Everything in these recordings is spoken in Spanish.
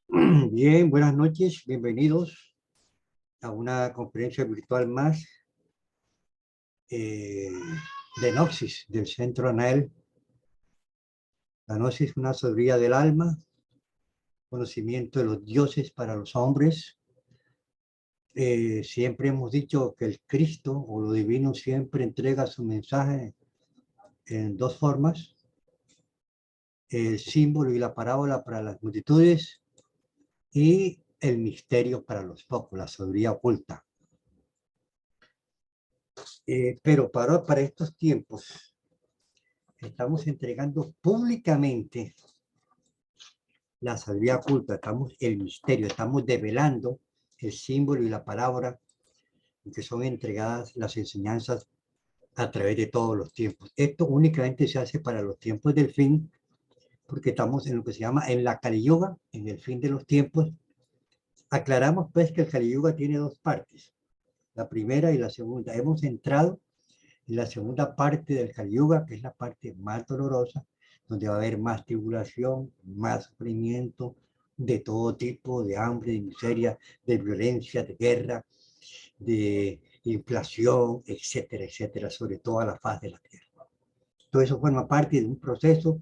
Bien, buenas noches, bienvenidos a una conferencia virtual más eh, de Gnosis, del Centro ANAEL. La Gnosis es una sabiduría del alma, conocimiento de los dioses para los hombres. Siempre hemos dicho que el Cristo o lo divino siempre entrega su mensaje en dos formas: el símbolo y la parábola para las multitudes y el misterio para los pocos, la sabiduría oculta. Pero para estos tiempos estamos entregando públicamente la sabiduría oculta, estamos el misterio, estamos develando el símbolo y la palabra que son entregadas las enseñanzas a través de todos los tiempos. Esto únicamente se hace para los tiempos del fin, porque estamos en lo que se llama en la Kali Yuga, en el fin de los tiempos. Aclaramos pues que el Kali Yuga tiene dos partes, la primera y la segunda. Hemos entrado en la segunda parte del Kali Yuga, que es la parte más dolorosa, donde va a haber más tribulación, más sufrimiento de todo tipo, de hambre, de miseria, de violencia, de guerra, de inflación, etcétera, etcétera, sobre toda la faz de la tierra. Todo eso forma parte de un proceso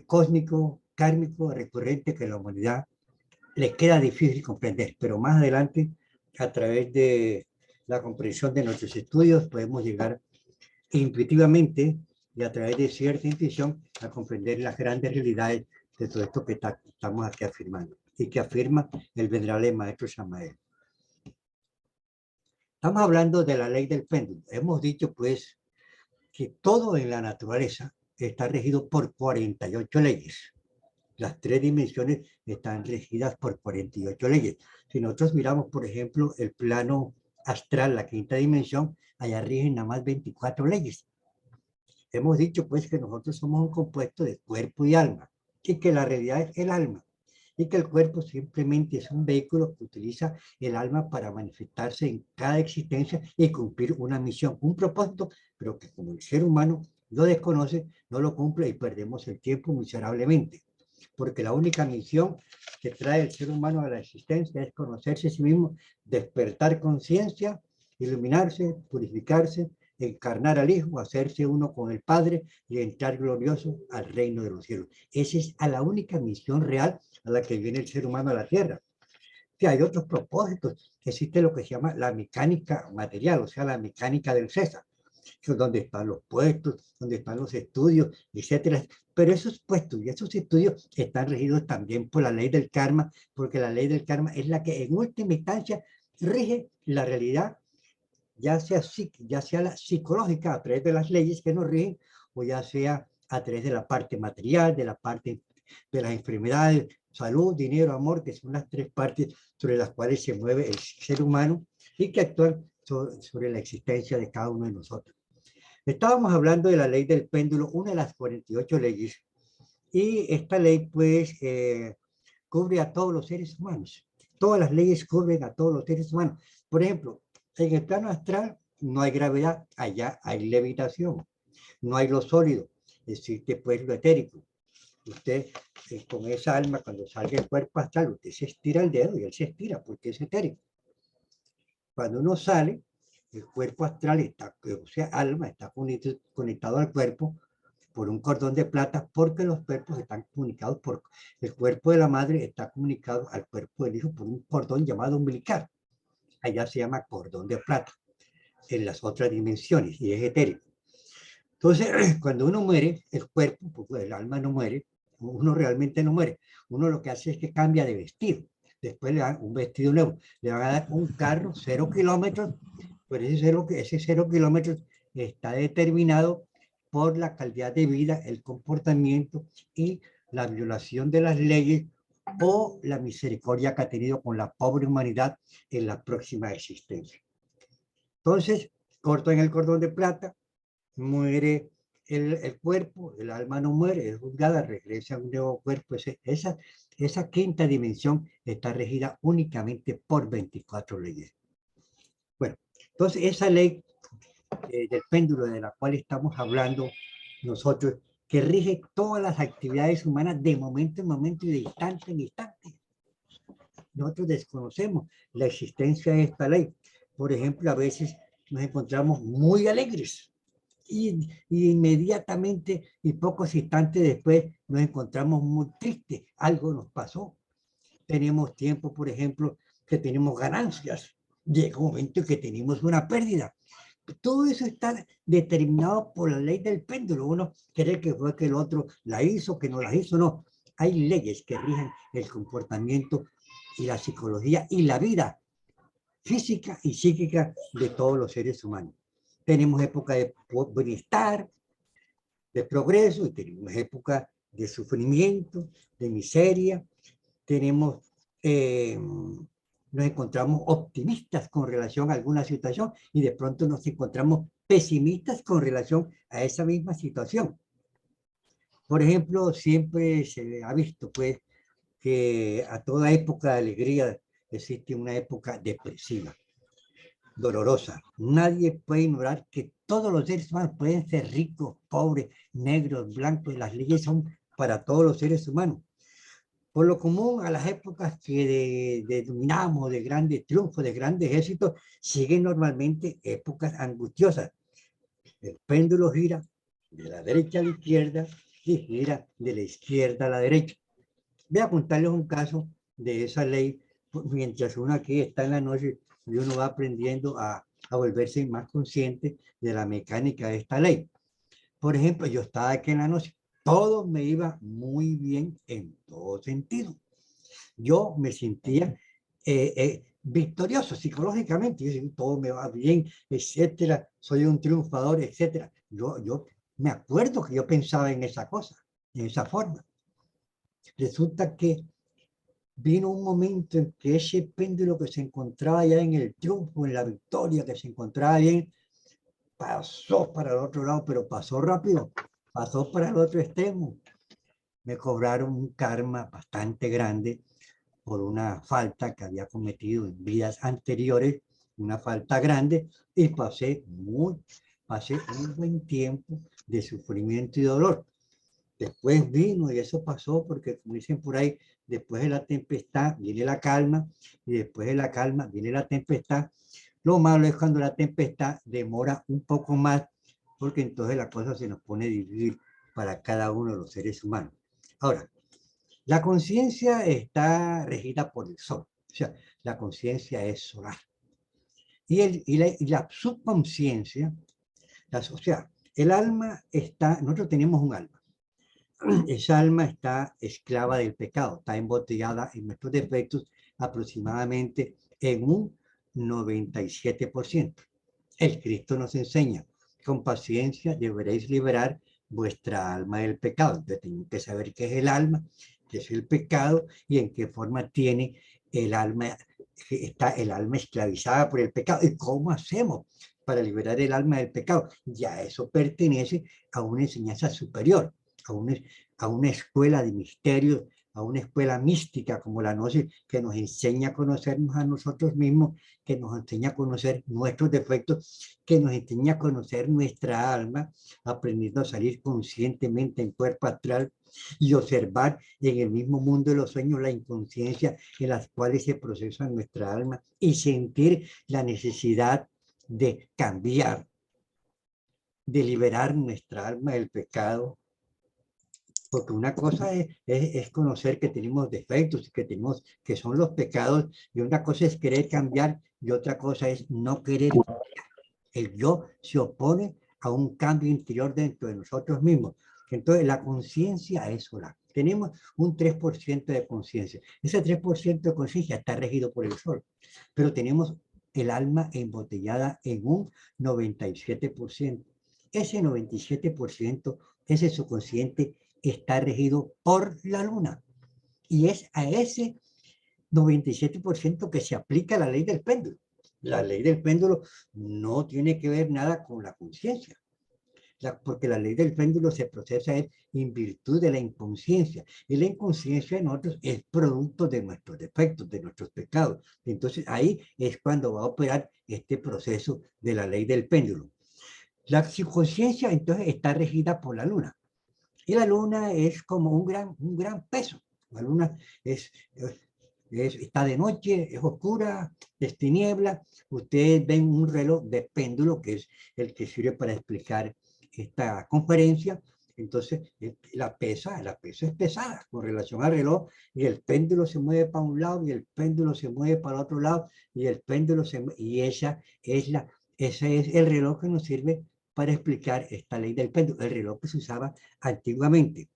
cósmico, kármico, recurrente que a la humanidad le queda difícil comprender, pero más adelante, a través de la comprensión de nuestros estudios, podemos llegar intuitivamente y a través de cierta intuición a comprender las grandes realidades de todo esto que estamos aquí afirmando y que afirma el venerable maestro Samael. Estamos hablando de la ley del péndulo. Hemos dicho pues que todo en la naturaleza está regido por 48 leyes. Las tres dimensiones están regidas por 48 leyes. Si nosotros miramos, por ejemplo, el plano astral, la quinta dimensión, allá rigen nada más 24 leyes. Hemos dicho pues que nosotros somos un compuesto de cuerpo y alma y que la realidad es el alma y que el cuerpo simplemente es un vehículo que utiliza el alma para manifestarse en cada existencia y cumplir una misión, un propósito, pero que como el ser humano lo desconoce, no lo cumple y perdemos el tiempo miserablemente. Porque la única misión que trae el ser humano a la existencia es conocerse a sí mismo, despertar conciencia, iluminarse, purificarse, encarnar al Hijo, hacerse uno con el Padre y entrar glorioso al reino de los cielos. Esa es a la única misión real a la que viene el ser humano a la tierra. Que hay otros propósitos. Existe lo que se llama la mecánica material, o sea, la mecánica del César, que es donde están los puestos, donde están los estudios, etcétera. Pero esos puestos y esos estudios están regidos también por la ley del karma, porque la ley del karma es la que en última instancia rige la realidad, ya sea la psicológica a través de las leyes que nos rigen, o ya sea a través de la parte material, de la parte de las enfermedades, salud, dinero, amor, que son las tres partes sobre las cuales se mueve el ser humano y que actúan sobre la existencia de cada uno de nosotros. Estábamos hablando de la ley del péndulo, una de las 48 leyes, y esta ley pues cubre a todos los seres humanos. Todas las leyes cubren a todos los seres humanos. Por ejemplo, en el plano astral no hay gravedad, allá hay levitación, no hay lo sólido, existe pues lo etérico. Usted con esa alma, cuando salga el cuerpo astral, usted se estira el dedo y él se estira porque es etérico. Cuando uno sale, el cuerpo astral está, o sea, alma está conectado al cuerpo por un cordón de plata, porque los cuerpos están comunicados por el cuerpo de la madre está comunicado al cuerpo del hijo por un cordón llamado umbilical. Allá se llama cordón de plata en las otras dimensiones y es etérico. Entonces, cuando uno muere, el cuerpo, pues el alma no muere, uno realmente no muere. Uno lo que hace es que cambia de vestido. Después le dan un vestido nuevo. Le van a dar un carro 0 kilómetros, pero ese 0 kilómetros está determinado por la calidad de vida, el comportamiento y la violación de las leyes o la misericordia que ha tenido con la pobre humanidad en la próxima existencia. Entonces, corto en el cordón de plata, muere el cuerpo, el alma no muere, es juzgada, regresa a un nuevo cuerpo. Esa quinta dimensión está regida únicamente por 24 leyes. Bueno, entonces esa ley del péndulo de la cual estamos hablando nosotros, que rige todas las actividades humanas de momento en momento y de instante en instante. nosotros desconocemos la existencia de esta ley. Por ejemplo, a veces nos encontramos muy alegres y inmediatamente y pocos instantes después nos encontramos muy tristes. Algo nos pasó. Tenemos tiempo, por ejemplo, que tenemos ganancias. Llega un momento que tenemos una pérdida. Todo eso está determinado por la ley del péndulo. Uno cree que fue que el otro la hizo, que no la hizo, no. Hay leyes que rigen el comportamiento y la psicología y la vida física y psíquica de todos los seres humanos. Tenemos época de bienestar, de progreso, y tenemos época de sufrimiento, de miseria. Tenemos, nos encontramos optimistas con relación a alguna situación y de pronto nos encontramos pesimistas con relación a esa misma situación. Por ejemplo, siempre se ha visto pues que a toda época de alegría existe una época depresiva, dolorosa. Nadie puede ignorar que todos los seres humanos pueden ser ricos, pobres, negros, blancos. Las leyes son para todos los seres humanos. Por lo común, a las épocas que denominamos de grandes triunfos, de grandes éxitos, siguen normalmente épocas angustiosas. El péndulo gira de la derecha a la izquierda y gira de la izquierda a la derecha. Voy a contarles un caso de esa ley, mientras uno aquí está en la noche y uno va aprendiendo a volverse más consciente de la mecánica de esta ley. Por ejemplo, yo estaba aquí en la noche, todo me iba muy bien en todo sentido. Yo me sentía victorioso psicológicamente, yo decía, todo me va bien, etcétera, soy un triunfador, etcétera. Yo me acuerdo que yo pensaba en esa cosa, en esa forma. Resulta que vino un momento en que ese péndulo que se encontraba ya en el triunfo, en la victoria, que se encontraba bien, pasó para el otro lado, pero pasó rápido, pasó para el otro extremo. Me cobraron un karma bastante grande por una falta que había cometido en vidas anteriores, una falta grande, y pasé un buen tiempo de sufrimiento y dolor. Después vino, y eso pasó porque, como dicen por ahí, después de la tempestad viene la calma, y después de la calma viene la tempestad. Lo malo es cuando la tempestad demora un poco más, porque entonces la cosa se nos pone difícil para cada uno de los seres humanos. Ahora, la conciencia está regida por el sol, o sea, la conciencia es solar. Y la subconsciencia, o sea, el alma está, nosotros tenemos un alma. Esa alma está esclava del pecado, está embotellada en nuestros defectos aproximadamente en un 97%. El Cristo nos enseña, con paciencia deberéis liberar vuestra alma del pecado. Entonces tenemos que saber qué es el alma, qué es el pecado y en qué forma tiene el alma, está el alma esclavizada por el pecado. ¿Y cómo hacemos para liberar el alma del pecado? Ya eso pertenece a una enseñanza superior, a una escuela de misterios, a una escuela mística como la Gnosis, que nos enseña a conocernos a nosotros mismos, que nos enseña a conocer nuestros defectos, que nos enseña a conocer nuestra alma, aprendiendo a salir conscientemente en cuerpo astral y observar en el mismo mundo de los sueños la inconsciencia en las cuales se procesa nuestra alma y sentir la necesidad de cambiar, de liberar nuestra alma del pecado. Porque una cosa es conocer que tenemos defectos y que tenemos, que son los pecados, y una cosa es querer cambiar y otra cosa es no querer. El yo se opone a un cambio interior dentro de nosotros mismos. Entonces la conciencia es solar. Tenemos un 3% de conciencia. Ese 3% de conciencia está regido por el sol, pero tenemos el alma embotellada en un 97%. Ese 97%, ese subconsciente, está regido por la luna. Y es a ese 97% que se aplica la ley del péndulo. La ley del péndulo no tiene que ver nada con la conciencia, porque la ley del péndulo se procesa en virtud de la inconsciencia. Y la inconsciencia en nosotros es producto de nuestros defectos, de nuestros pecados. Entonces ahí es cuando va a operar este proceso de la ley del péndulo. La conciencia entonces está regida por la luna. Y la luna es como un gran peso. La luna es está de noche, es oscura, es tiniebla. Ustedes ven un reloj de péndulo, que es el que sirve para explicar esta conferencia. Entonces, la pesa es pesada con relación al reloj, y el péndulo se mueve para un lado, y el péndulo se mueve para el otro lado, y el péndulo y ese es el reloj que nos sirve para explicar esta ley del péndulo, el reloj que se usaba antiguamente.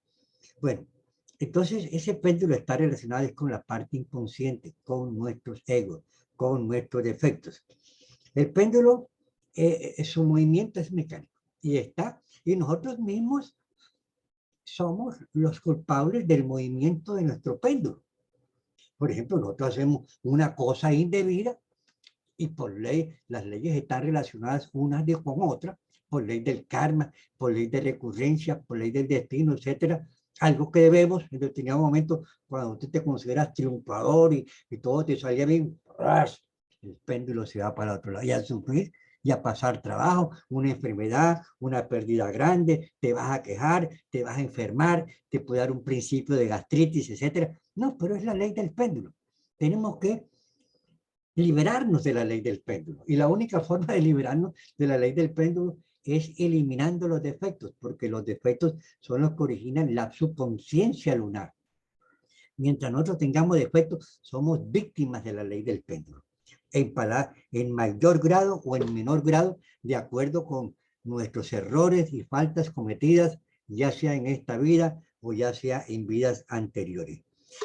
Bueno, entonces ese péndulo está relacionado con la parte inconsciente, con nuestros egos, con nuestros defectos. El péndulo, su movimiento es mecánico y nosotros mismos somos los culpables del movimiento de nuestro péndulo. Por ejemplo, nosotros hacemos una cosa indebida y por ley, las leyes están relacionadas unas con otras, por ley del karma, por ley de recurrencia, por ley del destino, etcétera. Algo que debemos en determinado momento, cuando tú te consideras triunfador y todo te salía bien, ¡ras! El péndulo se va para el otro lado y a sufrir y a pasar trabajo, una enfermedad, una pérdida grande, te vas a quejar, te vas a enfermar, te puede dar un principio de gastritis, etcétera. No, pero es la ley del péndulo. Tenemos que liberarnos de la ley del péndulo. Y la única forma de liberarnos de la ley del péndulo es eliminando los defectos, porque los defectos son los que originan la subconsciencia lunar. Mientras nosotros tengamos defectos, somos víctimas de la ley del péndulo. En mayor grado o en menor grado, de acuerdo con nuestros errores y faltas cometidas, ya sea en esta vida o ya sea en vidas anteriores.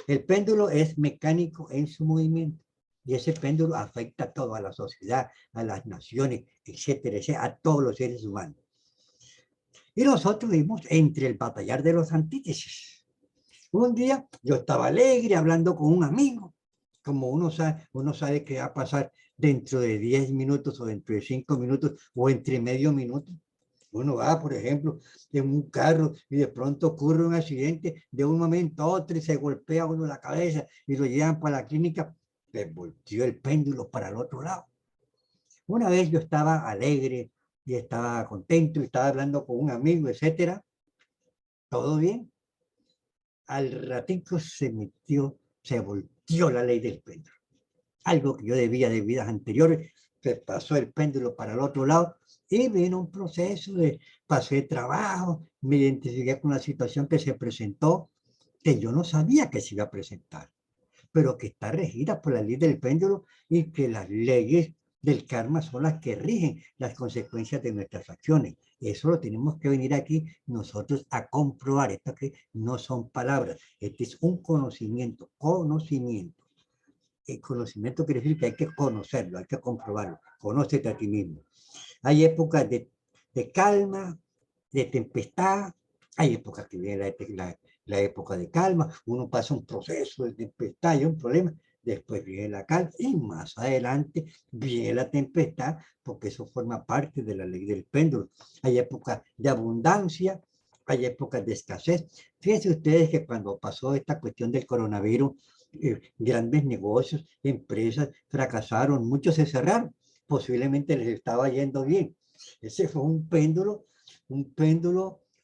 El péndulo es mecánico en su movimiento. Y ese péndulo afecta a toda la sociedad, a las naciones, etcétera, etcétera, a todos los seres humanos. Y nosotros vivimos entre el batallar de los antítesis. Un día yo estaba alegre hablando con un amigo, como uno sabe qué va a pasar dentro de 10 minutos o dentro de 5 minutos o entre medio minuto. Uno va, por ejemplo, en un carro y de pronto ocurre un accidente de un momento a otro y se golpea uno la cabeza y lo llevan para la clínica. Le volteó el péndulo para el otro lado. Una vez yo estaba alegre y estaba contento y estaba hablando con un amigo, etcétera. Todo bien. Al ratico se volteó la ley del péndulo. Algo que yo debía de vidas anteriores, se pasó el péndulo para el otro lado y vino un proceso de pasé trabajo, me identifiqué con la situación que se presentó, que yo no sabía que se iba a presentar, pero que está regida por la ley del péndulo y que las leyes del karma son las que rigen las consecuencias de nuestras acciones. Eso lo tenemos que venir aquí nosotros a comprobar. Esto que no son palabras, este es un conocimiento, conocimiento. El conocimiento quiere decir que hay que conocerlo, hay que comprobarlo. Conócete a ti mismo. Hay épocas de calma, de tempestad, hay épocas que viene la época de calma, uno pasa un proceso de tempestad y un problema, después viene la calma y más adelante viene la tempestad, porque eso forma parte de la ley del péndulo. Hay épocas de abundancia, hay épocas de escasez. Fíjense ustedes que cuando pasó esta cuestión del coronavirus, grandes negocios, empresas fracasaron, muchos se cerraron, posiblemente les estaba yendo bien. Ese fue un péndulo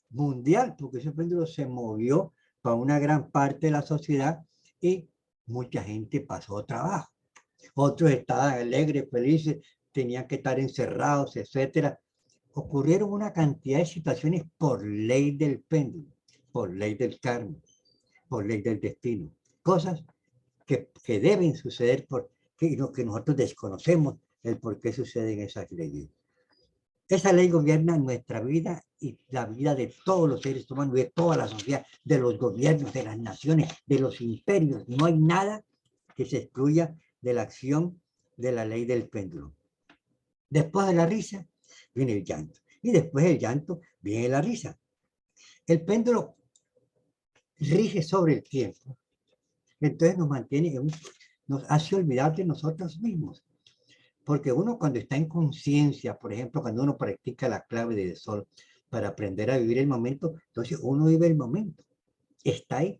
mundial, porque ese péndulo se movió para una gran parte de la sociedad y mucha gente pasó trabajo. Otros estaban alegres, felices, tenían que estar encerrados, etcétera. Ocurrieron una cantidad de situaciones por ley del péndulo, por ley del karma, por ley del destino. Cosas que deben suceder porque que nosotros desconocemos el por qué suceden esas leyes. Esa ley gobierna nuestra vida y la vida de todos los seres humanos, de toda la sociedad, de los gobiernos, de las naciones, de los imperios. No hay nada que se excluya de la acción de la ley del péndulo. Después de la risa viene el llanto y después del llanto viene la risa. El péndulo rige sobre el tiempo, entonces nos hace olvidar de nosotros mismos. Porque uno cuando está en conciencia, por ejemplo, cuando uno practica la clave del sol para aprender a vivir el momento, entonces uno vive el momento, está ahí.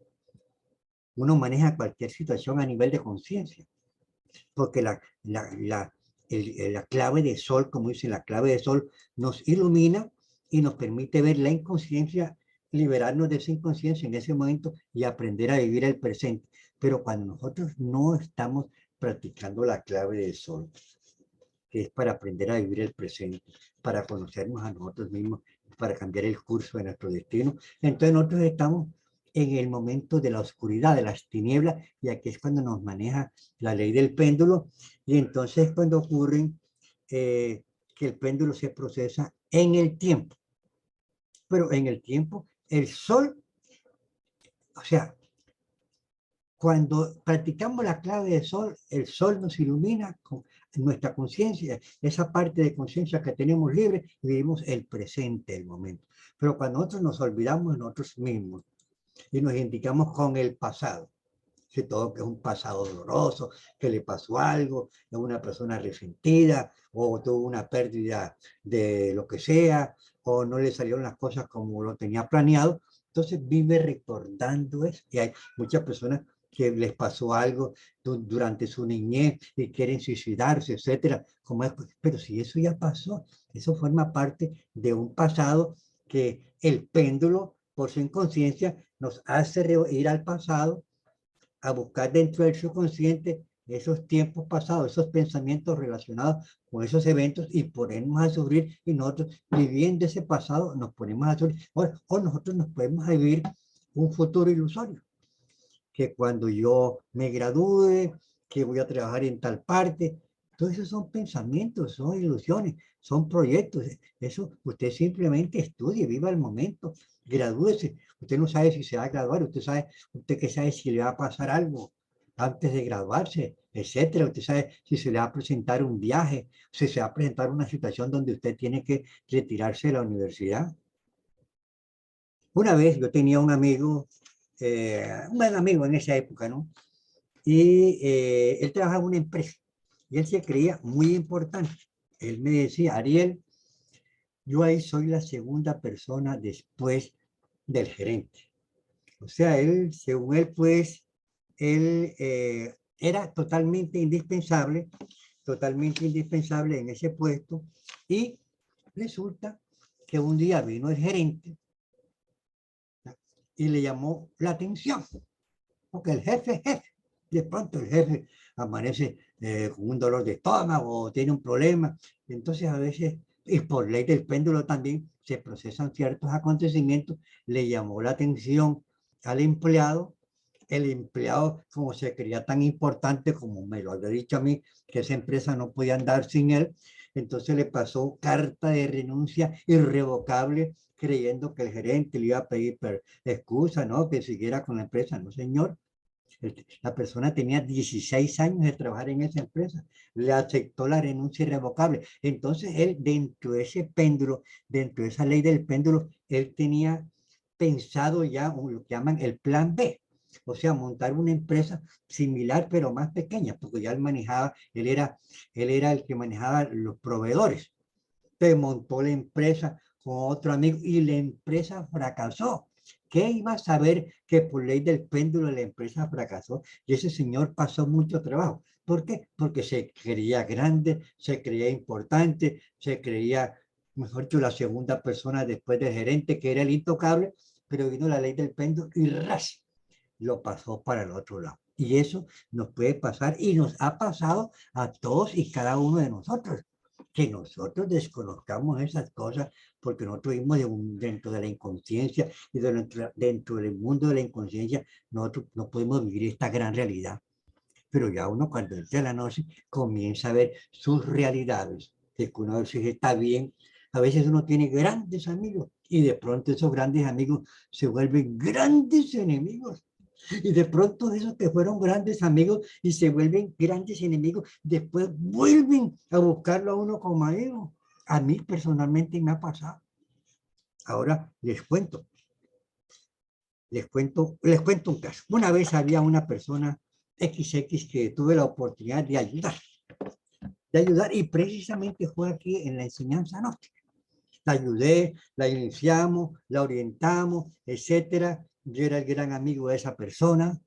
Uno maneja cualquier situación a nivel de conciencia, porque la clave del sol, como dice la clave del sol, nos ilumina y nos permite ver la inconsciencia liberarnos de esa inconsciencia en ese momento y aprender a vivir el presente. Pero cuando nosotros no estamos practicando la clave del sol, que es para aprender a vivir el presente, para conocernos a nosotros mismos, para cambiar el curso de nuestro destino, entonces nosotros estamos en el momento de la oscuridad, de las tinieblas, y aquí es cuando nos maneja la ley del péndulo, y entonces cuando ocurren que el péndulo se procesa en el tiempo, pero en el tiempo el sol, o sea, cuando practicamos la clave del sol, el sol nos ilumina con nuestra conciencia, esa parte de conciencia que tenemos libre, y vivimos el presente, el momento. Pero cuando nosotros nos olvidamos de nosotros mismos y nos indicamos con el pasado, si todo que es un pasado doloroso, que le pasó algo, es una persona resentida, o tuvo una pérdida de lo que sea, o no le salieron las cosas como lo tenía planeado, entonces vive recordando eso. Y hay muchas personas que les pasó algo durante su niñez y quieren suicidarse, etcétera. Como es, pero si eso ya pasó, eso forma parte de un pasado que el péndulo, por su inconsciencia, nos hace ir al pasado a buscar dentro del subconsciente esos tiempos pasados, esos pensamientos relacionados con esos eventos y ponernos a sufrir, y nosotros viviendo ese pasado nos ponemos a sufrir, o nosotros nos podemos vivir un futuro ilusorio, que cuando yo me gradúe, que voy a trabajar en tal parte, todo eso son pensamientos, son ilusiones, son proyectos. Eso usted simplemente estudie, viva el momento, gradúese. Usted no sabe si se va a graduar, usted que sabe si le va a pasar algo antes de graduarse, etcétera. Usted sabe si se le va a presentar un viaje, si se va a presentar una situación donde usted tiene que retirarse de la universidad. Una vez yo tenía un buen amigo en esa época, ¿no? Y él trabajaba en una empresa y él se creía muy importante. Él me decía: Ariel, yo ahí soy la segunda persona después del gerente. O sea, él, según él, pues, él era totalmente indispensable en ese puesto, y resulta que un día vino el gerente, ¿no?, y le llamó la atención, porque el jefe, de pronto el jefe amanece con un dolor de estómago o tiene un problema. Entonces a veces, y por ley del péndulo también, se procesan ciertos acontecimientos. Le llamó la atención al empleado. El empleado, como se creía tan importante, como me lo había dicho a mí, que esa empresa no podía andar sin él, entonces le pasó carta de renuncia irrevocable, creyendo que el gerente le iba a pedir excusa, ¿no?, que siguiera con la empresa. No, señor. La persona tenía 16 años de trabajar en esa empresa, le aceptó la renuncia irrevocable. Entonces él, dentro de ese péndulo, dentro de esa ley del péndulo, él tenía pensado ya lo que llaman el plan B, o sea, montar una empresa similar pero más pequeña, porque ya él manejaba, él era el que manejaba los proveedores. Entonces montó la empresa con otro amigo y la empresa fracasó. ¿Qué iba a saber que por ley del péndulo la empresa fracasó? Y ese señor pasó mucho trabajo. ¿Por qué? Porque se creía grande, se creía importante, se creía, mejor dicho, la segunda persona después del gerente, que era el intocable, pero vino la ley del péndulo y ¡ras!, lo pasó para el otro lado. Y eso nos puede pasar y nos ha pasado a todos y cada uno de nosotros, que nosotros desconozcamos esas cosas porque nosotros vivimos dentro de la inconsciencia, y dentro del mundo de la inconsciencia nosotros no podemos vivir esta gran realidad. Pero ya uno, cuando entra la noche, comienza a ver sus realidades, que uno a veces está bien, a veces uno tiene grandes amigos y de pronto esos grandes amigos se vuelven grandes enemigos. Y de pronto esos que fueron grandes amigos y se vuelven grandes enemigos, después vuelven a buscarlo a uno como amigo. A mí personalmente me ha pasado. Ahora les cuento un caso. Una vez había una persona XX que tuve la oportunidad de ayudar, y precisamente fue aquí en la enseñanza gnóstica. La ayudé, la iniciamos, la orientamos, etcétera. Yo era el gran amigo de esa persona.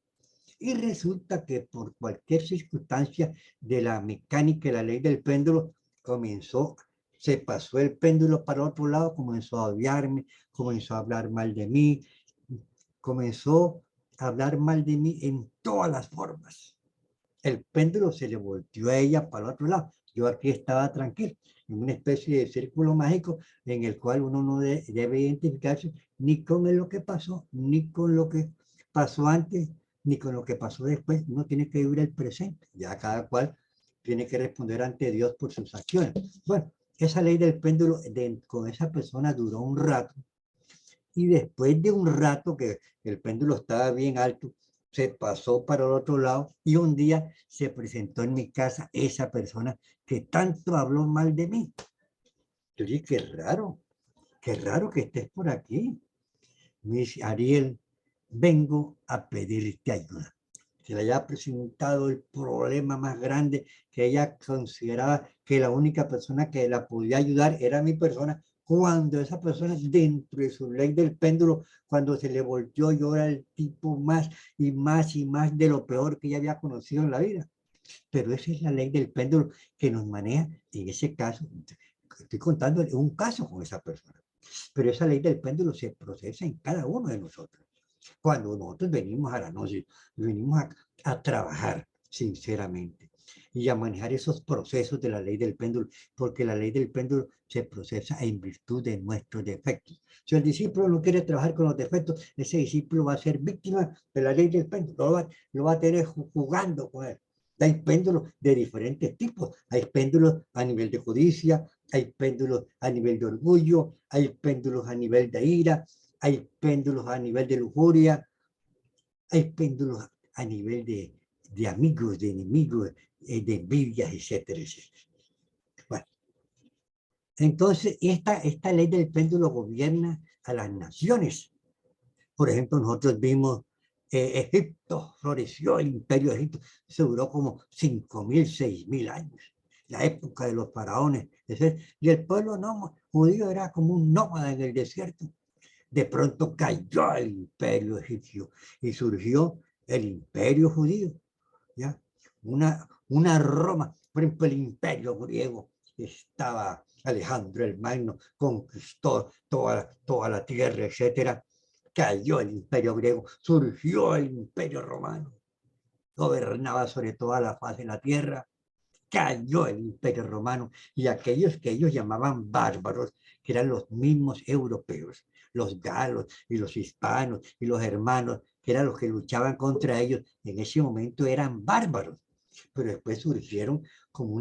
Y resulta que por cualquier circunstancia de la mecánica y la ley del péndulo, comenzó se pasó el péndulo para otro lado, comenzó a odiarme, comenzó a hablar mal de mí, comenzó a hablar mal de mí en todas las formas. El péndulo se le volteó a ella para el otro lado. Yo aquí estaba tranquilo, en una especie de círculo mágico en el cual uno no debe identificarse ni con lo que pasó, ni con lo que pasó antes, ni con lo que pasó después. Uno tiene que vivir el presente. Ya cada cual tiene que responder ante Dios por sus acciones. Bueno, esa ley del péndulo con esa persona duró un rato y después de un rato que el péndulo estaba bien alto, se pasó para el otro lado y un día se presentó en mi casa esa persona que tanto habló mal de mí. Yo dije, qué raro que estés por aquí. Me dice, Ariel, vengo a pedirte ayuda. Se le había presentado el problema más grande que ella consideraba que la única persona que la podía ayudar era mi persona, cuando esa persona dentro de su ley del péndulo, cuando se le volteó, yo era el tipo más y más y más de lo peor que ella había conocido en la vida. Pero esa es la ley del péndulo que nos maneja. En ese caso, estoy contando un caso con esa persona, pero esa ley del péndulo se procesa en cada uno de nosotros. Cuando nosotros venimos a la noche, venimos a trabajar sinceramente y a manejar esos procesos de la ley del péndulo, porque la ley del péndulo se procesa en virtud de nuestros defectos. Si el discípulo no quiere trabajar con los defectos, ese discípulo va a ser víctima de la ley del péndulo, lo va a tener jugando con él. Hay péndulos de diferentes tipos. Hay péndulos a nivel de codicia, hay péndulos a nivel de orgullo, hay péndulos a nivel de ira, hay péndulos a nivel de lujuria, hay péndulos a nivel de amigos, de enemigos, de envidias, etcétera, etcétera. Bueno, entonces esta ley del péndulo gobierna a las naciones. Por ejemplo, nosotros vimos Egipto, floreció el imperio de Egipto, se duró como 5.000, 6.000 años, la época de los faraones, y el pueblo no, judío era como un nómada en el desierto. De pronto cayó el imperio egipcio y surgió el imperio judío, ¿ya? Una Roma, por ejemplo, el imperio griego, estaba Alejandro el Magno, conquistó toda la tierra, etcétera. Cayó el imperio griego, surgió el imperio romano, gobernaba sobre toda la faz de la tierra, cayó el imperio romano y aquellos que ellos llamaban bárbaros, que eran los mismos europeos, los galos y los hispanos y los hermanos, que eran los que luchaban contra ellos, en ese momento eran bárbaros, pero después surgieron como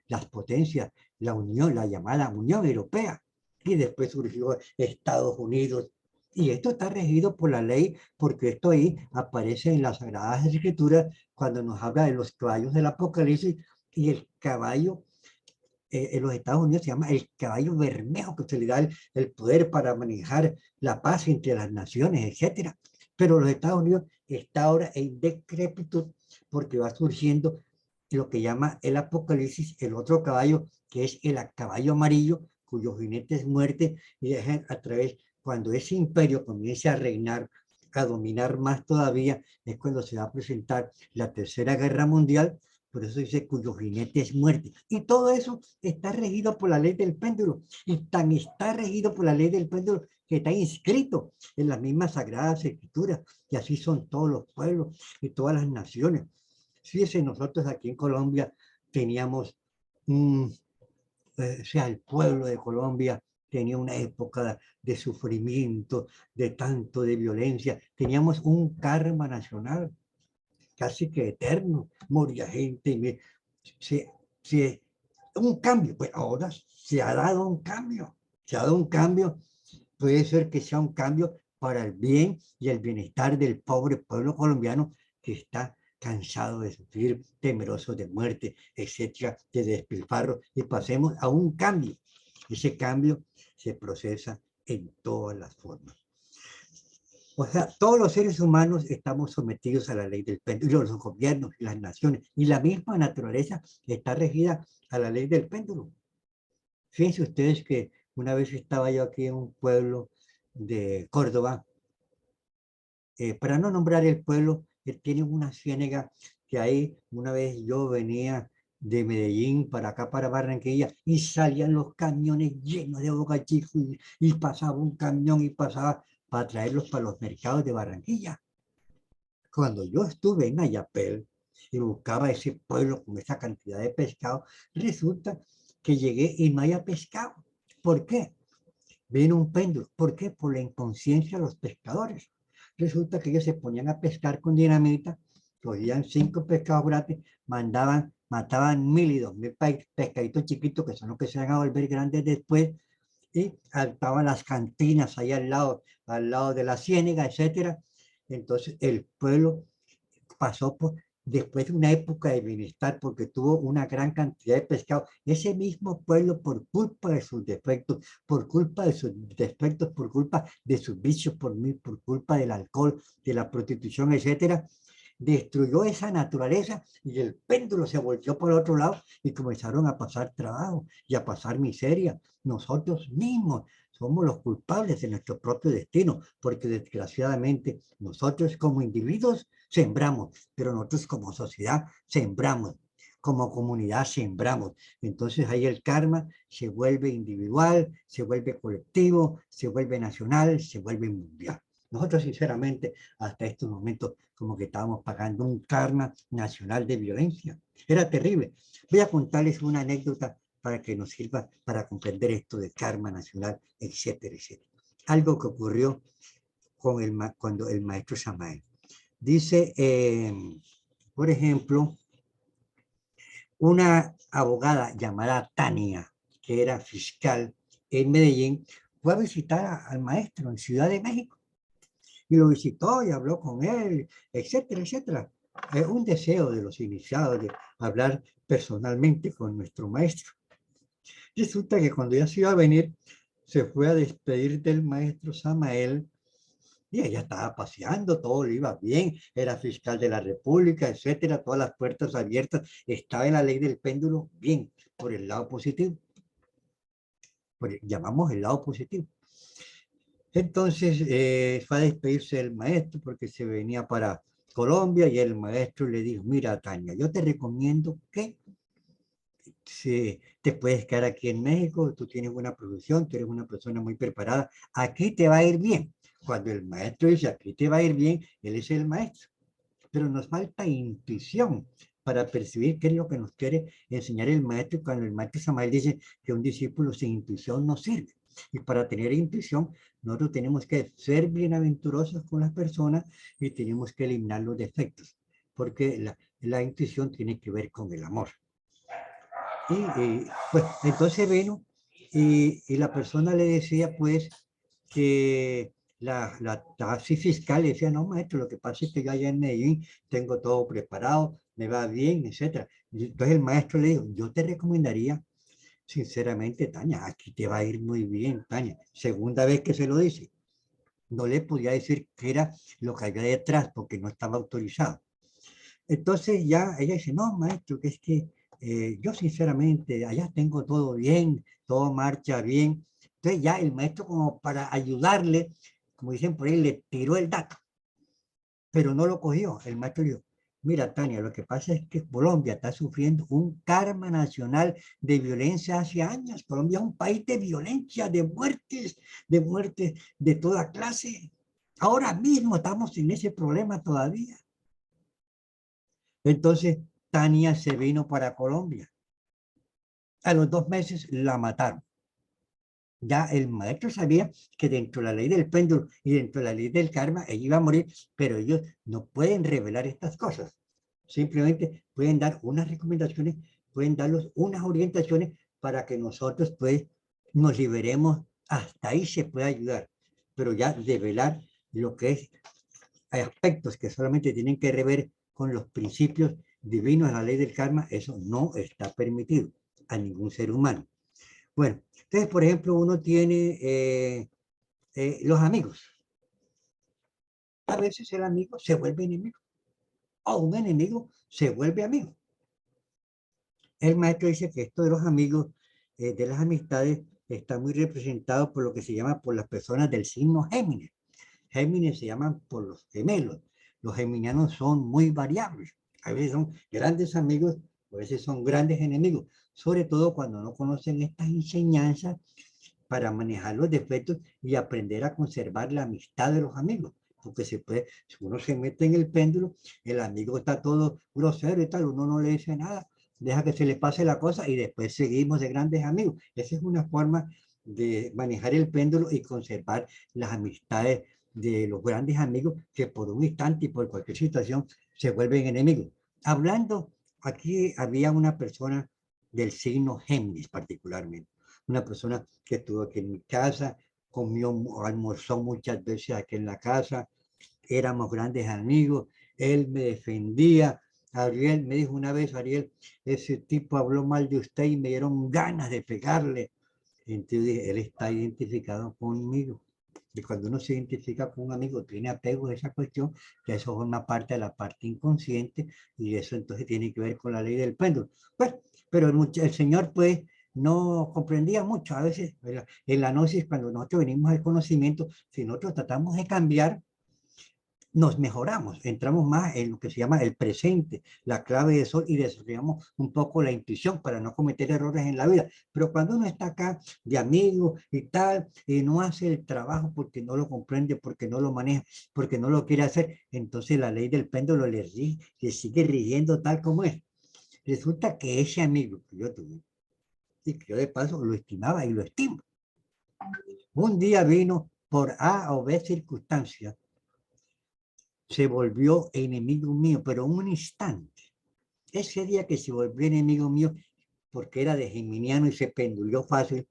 las potencias, la Unión, la llamada Unión Europea, y después surgió Estados Unidos. Y esto está regido por la ley, porque esto ahí aparece en las Sagradas Escrituras cuando nos habla de los caballos del Apocalipsis y el caballo en los Estados Unidos se llama el caballo bermejo, que se le da el poder para manejar la paz entre las naciones, etcétera. Pero los Estados Unidos está ahora en decrepitud porque va surgiendo lo que llama el Apocalipsis, el otro caballo, que es el caballo amarillo, cuyo jinete es muerte, y dejan a través, cuando ese imperio comience a reinar, a dominar más todavía, es cuando se va a presentar la Tercera Guerra Mundial, por eso dice cuyo jinete es muerte. Y todo eso está regido por la ley del péndulo. Y tan está regido por la ley del péndulo que está inscrito en las mismas sagradas escrituras. Y así son todos los pueblos y todas las naciones. Fíjense, nosotros aquí en Colombia teníamos, o sea, el pueblo de Colombia tenía una época de sufrimiento, de tanto de violencia. Teníamos un karma nacional casi que eterno, moría gente, se, un cambio, pues ahora se ha dado un cambio, se ha dado un cambio, puede ser que sea un cambio para el bien y el bienestar del pobre pueblo colombiano que está cansado de sufrir, temeroso de muerte, etcétera, de despilfarro, y pasemos a un cambio. Ese cambio se procesa en todas las formas. O sea, todos los seres humanos estamos sometidos a la ley del péndulo, los gobiernos y las naciones, y la misma naturaleza está regida a la ley del péndulo. Fíjense ustedes que una vez estaba yo aquí en un pueblo de Córdoba, para no nombrar el pueblo, tiene una ciénaga que ahí una vez yo venía de Medellín para acá, para Barranquilla, y salían los camiones llenos de bocachicos y pasaba un camión y pasaba para traerlos para los mercados de Barranquilla. Cuando yo estuve en Ayapel y buscaba ese pueblo con esa cantidad de pescado, resulta que llegué y no haya pescado. ¿Por qué? Vino un péndulo. ¿Por qué? Por la inconsciencia de los pescadores. Resulta que ellos se ponían a pescar con dinamita, cogían 5 pescados gratis, mandaban, mataban 1000 y 2000 pescaditos chiquitos que son los que se van a volver grandes después y estaban las cantinas ahí al lado de la ciénaga, etcétera. Entonces el pueblo pasó por, después de una época de bienestar porque tuvo una gran cantidad de pescado. Ese mismo pueblo, por culpa de sus defectos, por culpa de sus defectos, por culpa de sus vicios, por culpa del alcohol, de la prostitución, etcétera, destruyó esa naturaleza y el péndulo se volvió por otro lado y comenzaron a pasar trabajo y a pasar miseria. Nosotros mismos somos los culpables de nuestro propio destino, porque desgraciadamente nosotros como individuos sembramos, pero nosotros como sociedad sembramos, como comunidad sembramos. Entonces ahí el karma se vuelve individual, se vuelve colectivo, se vuelve nacional, se vuelve mundial. Nosotros sinceramente hasta estos momentos como que estábamos pagando un karma nacional de violencia. Era terrible. Voy a contarles una anécdota para que nos sirva para comprender esto de karma nacional, etcétera, etcétera. Algo que ocurrió con cuando el maestro Samael. Dice, por ejemplo, una abogada llamada Tania, que era fiscal en Medellín, fue a visitar al maestro en Ciudad de México y lo visitó y habló con él, etcétera, etcétera. Es un deseo de los iniciados de hablar personalmente con nuestro maestro. Resulta que cuando ella se iba a venir, se fue a despedir del maestro Samael y ella estaba paseando, todo le iba bien, era fiscal de la República, etcétera, todas las puertas abiertas, estaba en la ley del péndulo, bien, por el lado positivo, llamamos el lado positivo. Entonces fue a despedirse del maestro porque se venía para Colombia y el maestro le dijo, mira Tania, yo te recomiendo que si te puedes quedar aquí en México, tú tienes buena producción, tú eres una persona muy preparada, aquí te va a ir bien. Cuando el maestro dice aquí te va a ir bien, él es el maestro. Pero nos falta intuición para percibir qué es lo que nos quiere enseñar el maestro. Cuando el maestro Samael dice que un discípulo sin intuición no sirve. Y para tener intuición, nosotros tenemos que ser bienaventurosos con las personas y tenemos que eliminar los defectos, porque la intuición tiene que ver con el amor. Pues entonces vino y la persona le decía pues que la taxi fiscal le decía, no maestro, lo que pasa es que yo allá en Medellín tengo todo preparado, me va bien, etcétera. Y entonces el maestro le dijo, yo te recomendaría sinceramente, Tania, aquí te va a ir muy bien, Tania. Segunda vez que se lo dice. No le podía decir qué era lo que había detrás porque no estaba autorizado. Entonces ya ella dice, no, maestro, que es que yo sinceramente allá tengo todo bien, todo marcha bien. Entonces ya el maestro como para ayudarle, como dicen por ahí, le tiró el dato, pero no lo cogió. El maestro dijo, mira Tania, lo que pasa es que Colombia está sufriendo un karma nacional de violencia hace años. Colombia es un país de violencia, de muertes de toda clase. Ahora mismo estamos en ese problema todavía. Entonces, Tania se vino para Colombia. A los 2 meses la mataron. Ya el maestro sabía que dentro de la ley del péndulo y dentro de la ley del karma, ella iba a morir, pero ellos no pueden revelar estas cosas. Simplemente pueden dar unas recomendaciones, pueden darnos unas orientaciones para que nosotros pues nos liberemos. Hasta ahí se puede ayudar, pero ya develar lo que es, hay aspectos que solamente tienen que rever con los principios divinos de la ley del karma, eso no está permitido a ningún ser humano. Bueno, entonces, por ejemplo, uno tiene los amigos. A veces el amigo se vuelve enemigo, o un enemigo se vuelve amigo. El maestro dice que esto de los amigos, de las amistades, está muy representado por lo que se llama por las personas del signo Géminis. Géminis se llaman por los gemelos. Los geminianos son muy variables. A veces son grandes amigos, A veces son grandes enemigos, sobre todo cuando no conocen estas enseñanzas para manejar los defectos y aprender a conservar la amistad de los amigos. Porque se puede, si uno se mete en el péndulo, el amigo está todo grosero y tal, uno no le dice nada, deja que se le pase la cosa y después seguimos de grandes amigos. Esa es una forma de manejar el péndulo y conservar las amistades de los grandes amigos que por un instante y por cualquier situación se vuelven enemigos. Hablando, aquí había una persona del signo Géminis particularmente, una persona que estuvo aquí en mi casa, comió, almorzó muchas veces aquí en la casa, éramos grandes amigos, él me defendía. Ariel me dijo una vez, Ariel, ese tipo habló mal de usted y me dieron ganas de pegarle. Entonces dije, él está identificado conmigo. Y cuando uno se identifica con un amigo, tiene apego a esa cuestión, que eso forma parte de la parte inconsciente, y eso entonces tiene que ver con la ley del péndulo. Bueno, pero el Señor pues no comprendía mucho. A veces en la gnosis, cuando nosotros venimos al conocimiento, si nosotros tratamos de cambiar, nos mejoramos, entramos más en lo que se llama el presente, la clave de sol, y desarrollamos un poco la intuición para no cometer errores en la vida. Pero cuando uno está acá de amigo y tal, y no hace el trabajo porque no lo comprende, porque no lo maneja, porque no lo quiere hacer, entonces la ley del péndulo le sigue rigiendo tal como es. Resulta que ese amigo que yo tuve, y que yo de paso lo estimaba y lo estimo, un día vino por A o B circunstancias, se volvió enemigo mío, pero un instante. Ese día que se volvió enemigo mío, porque era de geminiano y se penduló fácil,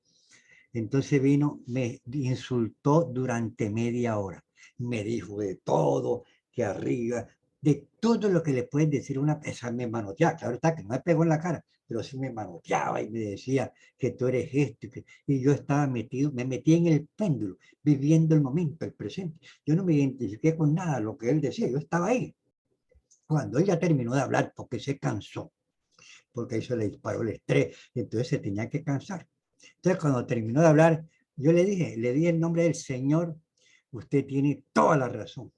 entonces vino, me insultó durante media hora. Me dijo de todo, que arriba, de todo lo que le pueden decir a una persona, me manoteaba. Claro está que no me pegó en la cara, pero sí me manoteaba y me decía que tú eres esto. Y yo estaba metido, me metí en el péndulo, viviendo el momento, el presente. Yo no me identifiqué con nada de lo que él decía, yo estaba ahí. Cuando ella terminó de hablar, porque se cansó, porque eso le disparó el estrés, entonces se tenía que cansar. Entonces, cuando terminó de hablar, yo le dije, le di el nombre del Señor, usted tiene toda la razón.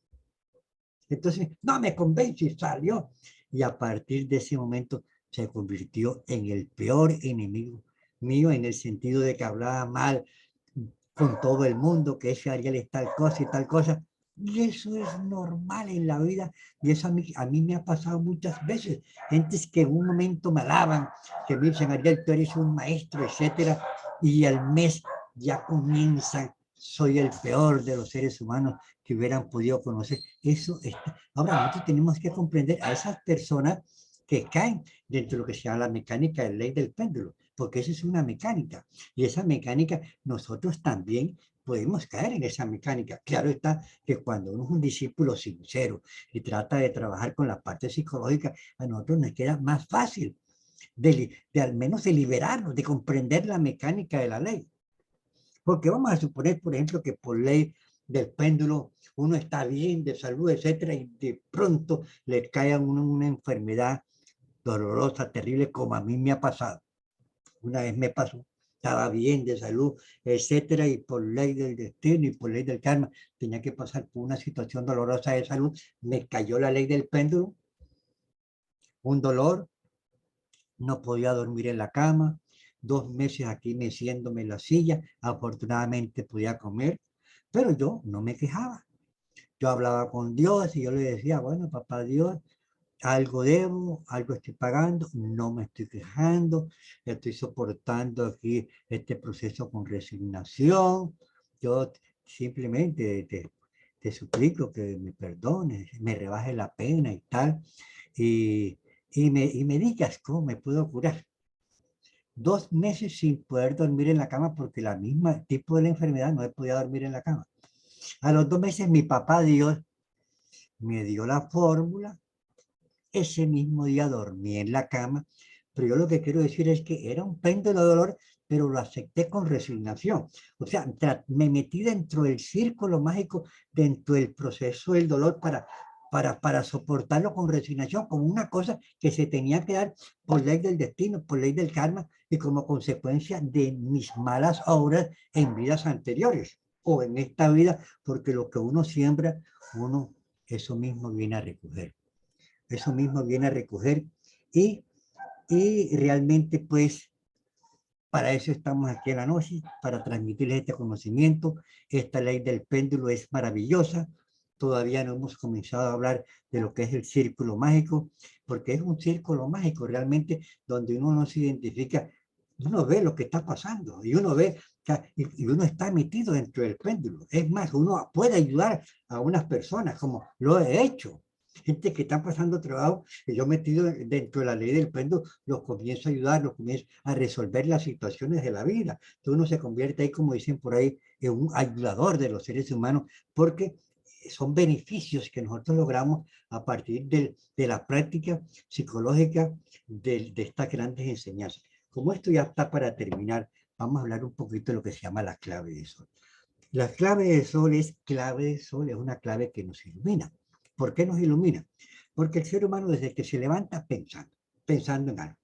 Entonces, no me convence y salió. Y a partir de ese momento se convirtió en el peor enemigo mío, en el sentido de que hablaba mal con todo el mundo, que ese Ariel es tal cosa y tal cosa. Y eso es normal en la vida, y eso a mí me ha pasado muchas veces. Gentes que en un momento me alaban, que me dicen, Ariel, tú eres un maestro, etcétera, y al mes ya comienzan, soy el peor de los seres humanos que hubieran podido conocer. Eso está. Ahora, nosotros tenemos que comprender a esas personas que caen dentro de lo que se llama la mecánica de ley del péndulo, porque esa es una mecánica, y esa mecánica nosotros también podemos caer en esa mecánica. Claro está que cuando uno es un discípulo sincero y trata de trabajar con la parte psicológica, a nosotros nos queda más fácil de al menos de liberarnos, de comprender la mecánica de la ley. Porque vamos a suponer, por ejemplo, que por ley del péndulo uno está bien de salud, etcétera, y de pronto le cae a uno una enfermedad dolorosa, terrible, como a mí me ha pasado. Una vez me pasó, estaba bien de salud, etcétera, y por ley del destino y por ley del karma tenía que pasar por una situación dolorosa de salud. Me cayó la ley del péndulo, un dolor, no podía dormir en la cama, 2 meses aquí meciéndome en la silla, afortunadamente podía comer, pero yo no me quejaba. Yo hablaba con Dios y yo le decía, bueno, papá Dios, algo debo, algo estoy pagando, no me estoy quejando, estoy soportando aquí este proceso con resignación. Yo simplemente te suplico que me perdones, me rebaje la pena y tal, y, y me digas cómo me puedo curar. 2 meses sin poder dormir en la cama porque la misma tipo de la enfermedad no he podido dormir en la cama. A los 2 meses mi papá Dios me dio la fórmula. Ese mismo día dormí en la cama, pero yo lo que quiero decir es que era un péndulo de dolor, pero lo acepté con resignación. O sea, me metí dentro del círculo mágico, dentro del proceso del dolor para soportarlo con resignación, como una cosa que se tenía que dar por ley del destino, por ley del karma y como consecuencia de mis malas obras en vidas anteriores o en esta vida, porque lo que uno siembra, uno eso mismo viene a recoger. Eso mismo viene a recoger, y Y realmente, pues, para eso estamos aquí en la noche, para transmitirles este conocimiento. Esta ley del péndulo es maravillosa. Todavía no hemos comenzado a hablar de lo que es el círculo mágico, porque es un círculo mágico realmente donde uno no se identifica, uno ve lo que está pasando y uno ve y uno está metido dentro del péndulo. Es más, uno puede ayudar a unas personas, como lo he hecho. Gente que está pasando trabajo, y yo metido dentro de la ley del péndulo, los comienzo a ayudar, los comienzo a resolver las situaciones de la vida. Entonces uno se convierte ahí, como dicen por ahí, en un ayudador de los seres humanos, porque son beneficios que nosotros logramos a partir de la práctica psicológica de estas grandes enseñanzas. Como esto ya está para terminar, vamos a hablar un poquito de lo que se llama la clave de sol. La clave de sol es una clave que nos ilumina. ¿Por qué nos ilumina? Porque el ser humano desde que se levanta pensando en algo.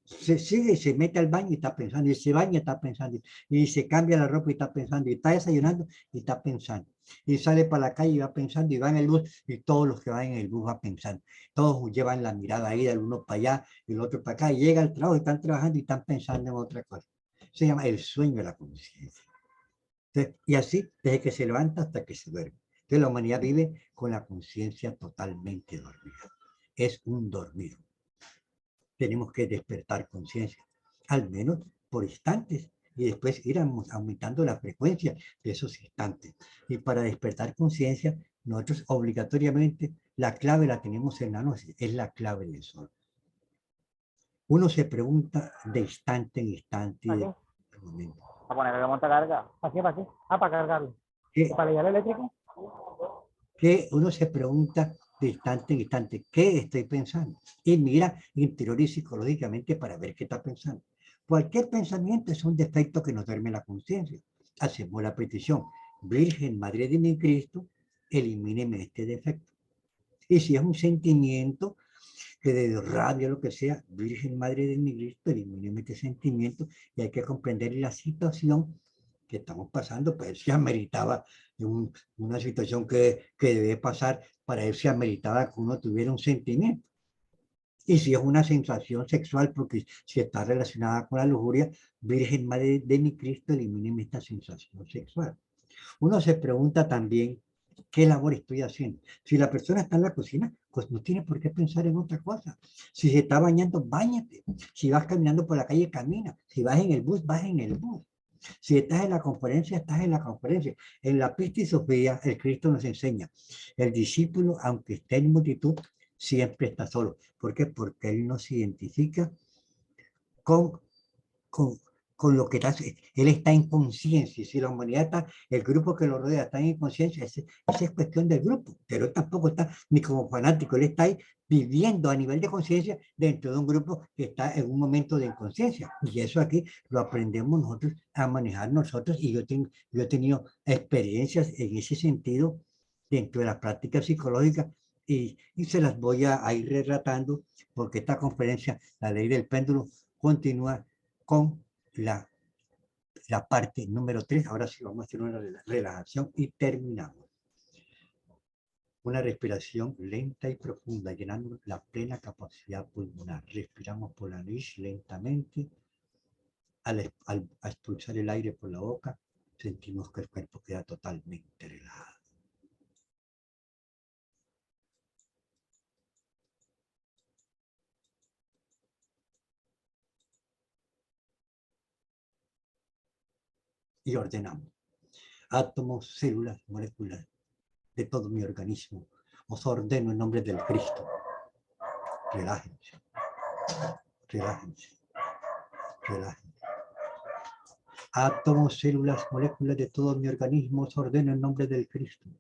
Se sigue, se mete al baño y está pensando, y se baña y está pensando, y se cambia la ropa y está pensando, y está desayunando y está pensando, y sale para la calle y va pensando, y va en el bus, y todos los que van en el bus van pensando. Todos llevan la mirada ahí, del uno para allá, y el otro para acá, y llega al trabajo y están trabajando y están pensando en otra cosa. Se llama el sueño de la conciencia. Y así, desde que se levanta hasta que se duerme. Entonces, la humanidad vive con la conciencia totalmente dormida. Es un dormido. Tenemos que despertar conciencia, al menos por instantes, y después ir aumentando la frecuencia de esos instantes. Y para despertar conciencia, nosotros obligatoriamente la clave la tenemos en la noche, es la clave del sol. Uno se pregunta de instante en instante, Aquí, de momento. a poner el monta carga. Aquí, para aquí. Ah, para cargarlo. ¿Y ¿Qué, para ligar el eléctrico? Uno se pregunta de instante en instante, ¿qué estoy pensando? Y mira interior y psicológicamente para ver qué está pensando. Cualquier pensamiento es un defecto que nos duerme la conciencia. Hacemos la petición, Virgen Madre de mi Cristo, elimíneme este defecto. Y si es un sentimiento que de rabia, lo que sea, Virgen Madre de mi Cristo, elimíneme este sentimiento, y hay que comprender la situación que estamos pasando, pues se ameritaba una situación que debe pasar, para él se ameritaba que uno tuviera un sentimiento. Y si es una sensación sexual, porque si está relacionada con la lujuria, Virgen Madre de mi Cristo, elimíneme esta sensación sexual. Uno se pregunta también, ¿qué labor estoy haciendo? Si la persona está en la cocina, pues no tiene por qué pensar en otra cosa. Si se está bañando, báñate. Si vas caminando por la calle, camina. Si vas en el bus, vas en el bus. Si estás en la conferencia, estás en la conferencia. En la Pista y Sofía, el Cristo nos enseña, el discípulo, aunque esté en multitud, siempre está solo. ¿Por qué? Porque él no se identifica con, con, con lo que está, él está en conciencia. Si la humanidad está, el grupo que lo rodea está en conciencia, esa es cuestión del grupo, pero él tampoco está ni como fanático, él está ahí viviendo a nivel de conciencia dentro de un grupo que está en un momento de inconsciencia. Y eso aquí lo aprendemos nosotros a manejar nosotros, y yo he tenido experiencias en ese sentido dentro de la práctica psicológica, y se las voy a ir relatando, porque esta conferencia, la ley del péndulo, continúa con la parte número 3. Ahora sí vamos a hacer una relajación y terminamos. Una respiración lenta y profunda, llenando la plena capacidad pulmonar. Respiramos por la nariz lentamente. Al expulsar el aire por la boca, sentimos que el cuerpo queda totalmente relajado. Y ordenamos. Átomos, células, moléculas de todo mi organismo, os ordeno en nombre del Cristo. Relájense, relájense, relájense. Átomos, células, moléculas de todo mi organismo, os ordeno en nombre del Cristo.